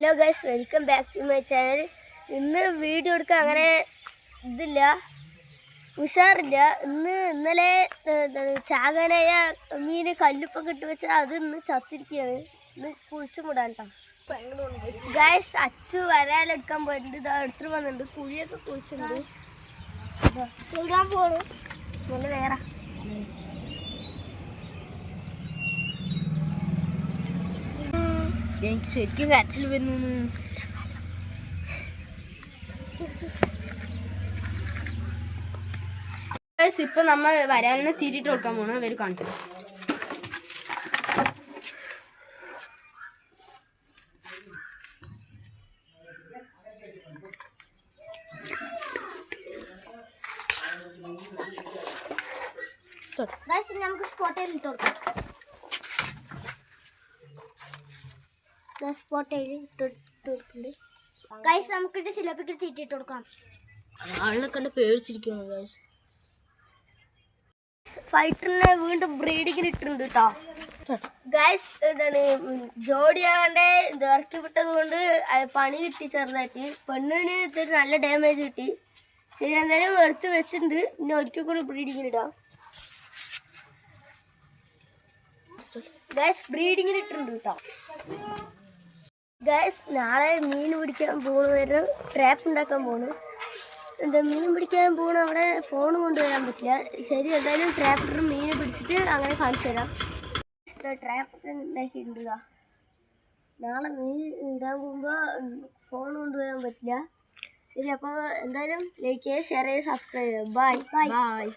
Hello guys, welcome back to my channel. ഇന്ന് video എടുക്കാൻ അങ്ങനെ ഇതില്ല, ഉഷാറില്ല. ഇന്നലെ ചാകാനായ മീന് കല്ലുപ്പൊക്കെ ഇട്ട് വെച്ചാൽ അത് ഇന്ന് ചത്തിരിക്കുകയാണ്. ഇന്ന് കുഴിച്ചു മൂടാൻ കേട്ടോ ഗൈസ്. അച്ചു വരാലെടുക്കാൻ പോയിട്ടുണ്ട്. ഇതാ എടുത്തിട്ട് വന്നിട്ടുണ്ട്. കുഴിയൊക്കെ കുഴിച്ചിട്ടുണ്ട്. ഇടാൻ പോണു നല്ല വേറെ. എനിക്ക് ശരിക്കും കരച്ചിൽ വരുന്നു. ഇപ്പൊ നമ്മൾ വരാലിനെ തിരിയിട്ട് കൊടുക്കാൻ പോണു. അവര് കാണിച്ചത് നമുക്ക് സ്പോട്ടയിൽ ഇട്ട് കൊടുക്കാം. നമുക്കിട്ട് സിലോപ്പിക്ക് തീറ്റിട്ട് കൊടുക്കാം. ആളിനെ കണ്ട് പേടിച്ചിരിക്കുന്നു ഗൈസ്. ഫൈറ്ററിനെ വീണ്ടും ബ്രീഡിങ്ങിന് ഇട്ടിട്ടുണ്ട് കേട്ടോ ഗൈസ്. എന്താണ് ജോഡിയാകണ്ടേ ഇറക്കി വിട്ടത് കൊണ്ട് പണി കിട്ടി ചെറുതായിട്ട്. പെണ്ണിന് ഇത്തിരി നല്ല ഡാമേജ് കിട്ടി. ശരി, എന്തായാലും എടുത്ത് വെച്ചിട്ടുണ്ട്. ഇനി ഒരിക്കൽ കൂടി ബ്രീഡിങ്ങിന് ഇടാം ഗൈസ്. ബ്രീഡിങ്ങിന് ഇട്ടിട്ടുണ്ട് കേട്ടോ ഗൈസ്. നാളെ മീൻ പിടിക്കാൻ പോകുന്നവരും ട്രാപ്പ് ഉണ്ടാക്കാൻ പോകുന്നു. മീൻ പിടിക്കാൻ പോകണ അവിടെ ഫോൺ കൊണ്ടുവരാൻ പറ്റില്ല. ശരി, എന്തായാലും ട്രാപ്പിട്ട് മീനെ പിടിച്ചിട്ട് അങ്ങനെ കാണിച്ചു തരാം. ട്രാപ്പ് ഉണ്ടാക്കിയിട്ടുണ്ട്. നാളെ മീൻ ഇടാൻ പോകുമ്പോൾ ഫോൺ കൊണ്ടുവരാൻ പറ്റില്ല. ശരി, അപ്പോൾ എന്തായാലും ലൈക്ക് ചെയ്യുക, ഷെയർ ചെയ്യുക, സബ്സ്ക്രൈബ് ചെയ്യുക. Bye bye.